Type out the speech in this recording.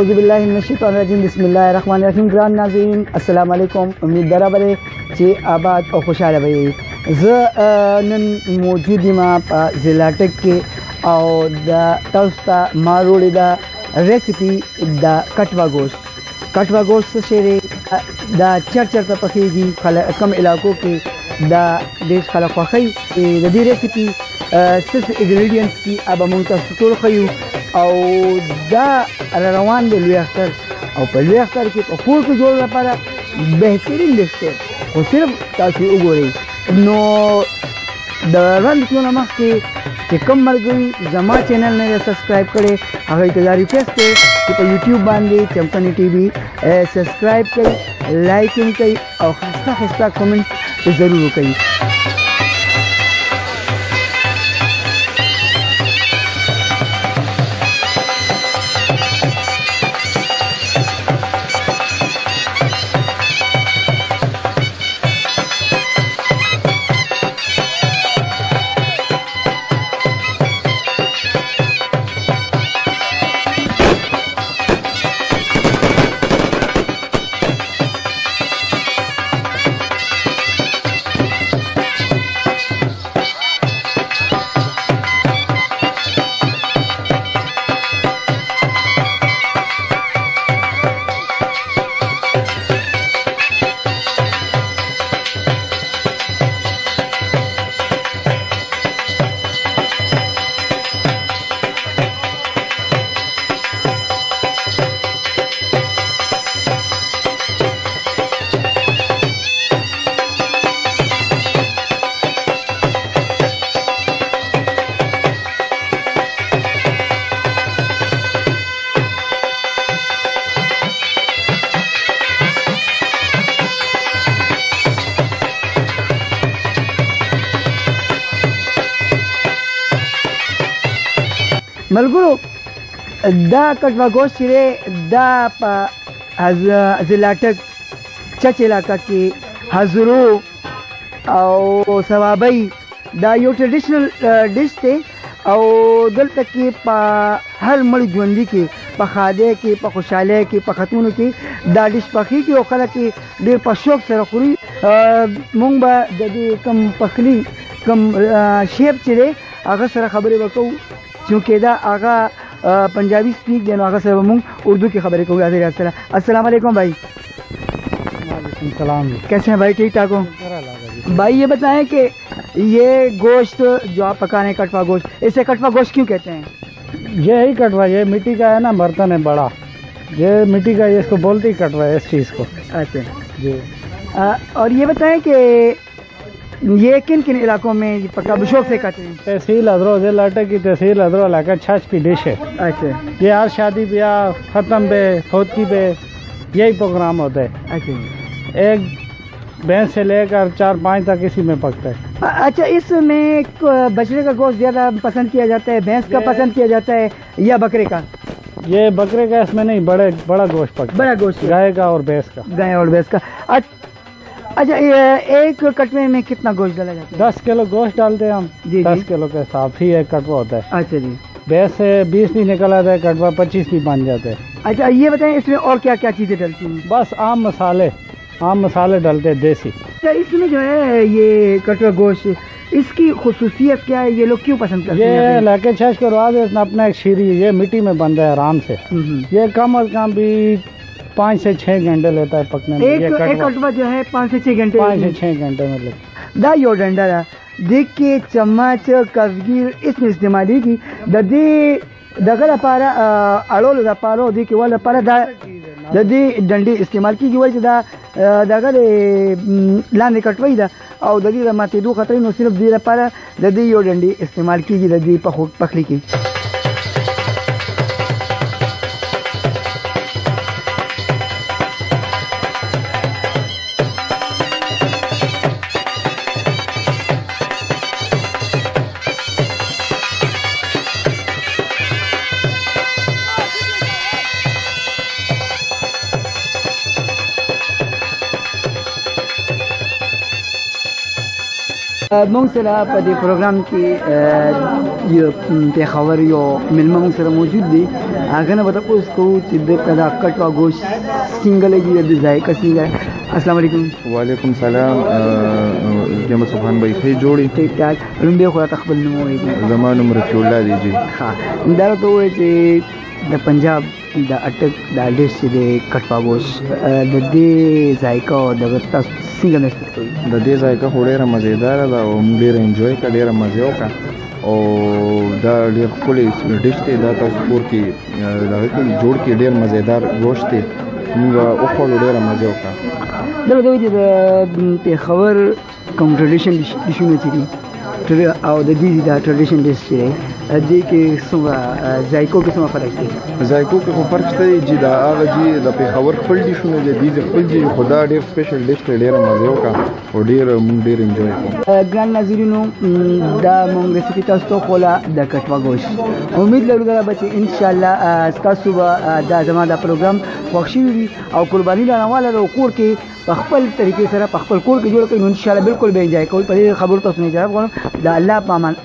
औज़ुबिल्लाहि मिनश्शैतानिर्रजीम बिस्मिल्लाहिर्रहमानिर्रहीम। ग्रान नाज़रीन अस्सलाम वालेकुम। उम्मीद बराबर है कि आबाद और खुशहाल भई। नन मौजूद मा ज़िला टक के और द तौस्ता मारोड़ी द रेसिपी द कटवा गोश्त शेरे द चर पखेगी कम इलाकों के द देश खला ख्वाखी दी रेसिपी सिर्फ इंग्रेडिएंट्स की अब मुंतज़र खयू और दा रवान दे लुई अख्तर और पर लुई अख्तर के फूल के जोड़ पारा बेहतरीन लिस्ट है वो सिर्फ ताकि उगो रही नो दरन क्यों नमक के कम मर गई जमा चैनल ने सब्सक्राइब करे अगर इंतजार रिक्वेस्ट है कि पर यूट्यूब बांधे चमकनी टीवी सब्सक्राइब करी लाइकिंग करी और खस्ता कमेंट ज़रूर करी। मलगुरु दा कटवा गोश्त सिरे दा ज़िला टक चच इलाका के हजरू और सवाबई दा यो ट्रेडिशनल डिश थे और दल तक के हर मड़ जुंदी के पखादे के खुशाले के खतून के दा डिश पखी के ओखला के देर पशोक सरखुरी मुंबा दे कम पखली कम शेप चिरे अगर सर खबरें बको क्योंकि दा आगा पंजाबी स्पीक देना आगा सर मुंग उर्दू की खबरें को अस्सलाम वालेकुम भाई। सलाम। कैसे हैं भाई? ठीक ठाक हो भाई? ये बताएं कि ये गोश्त जो आप पका रहे हैं कटवा गोश्त, इसे कटवा गोश्त क्यों कहते हैं? ये ही कटवा, ये मिट्टी का है ना, बर्तन है बड़ा, ये मिट्टी का, ये इसको बोलते ही कटवा है इस चीज़ को। अच्छा जी। और ये बताएं कि ये किन किन इलाकों में पक्का शौक से खाते हैं? तहसील हजरो ज़िला टक की तहसील हजरो इलाका छाछ की डिश है। अच्छा। ये हर शादी ब्याह ख़त्म पे खोदकी पे यही प्रोग्राम होता है। अच्छा। एक भैंस से लेकर 4-5 तक इसी में पकता है। अच्छा, इसमें बछड़े का गोश्त ज़्यादा पसंद किया जाता है, भैंस का पसंद किया जाता है या बकरे का? ये बकरे का इसमें नहीं, बड़ा गोश्त पकता है। बड़ा गोश्त गाय का और भैंस का। गाय और भैंस का। अच्छा, एक कटवे में कितना गोश्त डाला जाता है? 10 किलो गोश्त डालते हैं हम। जी। 10 किलो के हिसाब से एक कटवा होता है। अच्छा जी। भैंस से 20 भी निकल आता है, कटवा 25 भी बन जाते हैं। अच्छा, ये बताएं इसमें और क्या क्या चीज़ें डलती हैं? बस आम मसाले डलते हैं देसी। अच्छा, इसमें जो है ये कटवा गोश्त, इसकी खुसूसियत क्या है? ये लोग क्यों पसंद करते हैं? ये लाके छाछ के रवाज है अपना एक शीरी, ये मिट्टी में बन रहा है आराम से। ये कम अज कम भी 5 से 6 घंटे लेता है पकने में। एक कटवा जो है 5 से 6 घंटे। 5 से 6 घंटे में लेता दा यो डंडा देख के चम्मच कवगीर इसमें इस्तेमाल की ददी दगला पारा अड़ोल दा पारो दी के वाला पारा दा ददी डंडी इस्तेमाल की वजह दा दगले लाने कटवाई दा और ददी दा माते दो खतरे नो सिर्फ दी पारा ददी यो डंडी इस्तेमाल की ददी पखली की। مونږ سره په دې پروګرام کې یو پیښور یو مېلمه مونږ سره موجود دی هغه نه به تاسو کوو چې د کټوا ګوشت څنګه لګي د ذایقه څنګه. السلام علیکم. وعلیکم سلام. جمع سبحان بھائی ښه جوړی؟ ټیک ټاک. لومبه خو ته خپل نوم وایي. زما نوم رفیع الله دی جی. ها دا ته وایي چې د پنجاب د اټک د ډیش چې د کټوا ګوشت د دې ذایقه او د تاسو څنګه محسوس کوئ؟ د دې ذایقه خو ډېره مزېدار ده او موږ ډېر انجوای کړه، ډېره مزې وکړه او دا ډېر ښکلی ډش دی. دا تاسو کور کې دغه کې جوړ کړي، ډېر مزېدار ګوشت دی. موږ وخوړو، ډېره مزې وکړه. دا به وایي چې د پېښور کوم ټریډیشن ډشونه چې دي او د دې دا ټریډیشن ډش چې دی دې کې څومره ذایقو کې څومره فرق دی؟ ذایقو کې خو فرق شته چې دا هغه چې د پېښور خپل ډشونه دي، دې خپل دي، خو دا ډېر سپیشل ډش دی، ډېره مزې وکړه او موږ ډېر انجوای کړو. ګران ناظرینو، دا موږ رسیپي تاسو ته وښوله د کټوا ګوشت. امید لرو دا چې انشاءالله ستاسو به دا زما دا پروګرام خوښ شوي وي او قرباني لرنواله د کور کې په خپل طریقې سره په خپل کور کې جوړ کړئ نو انشاءالله بالکل به انجوای کوئ. په دې خبرو تاسو نه اجازه غواړم. د الله په امان.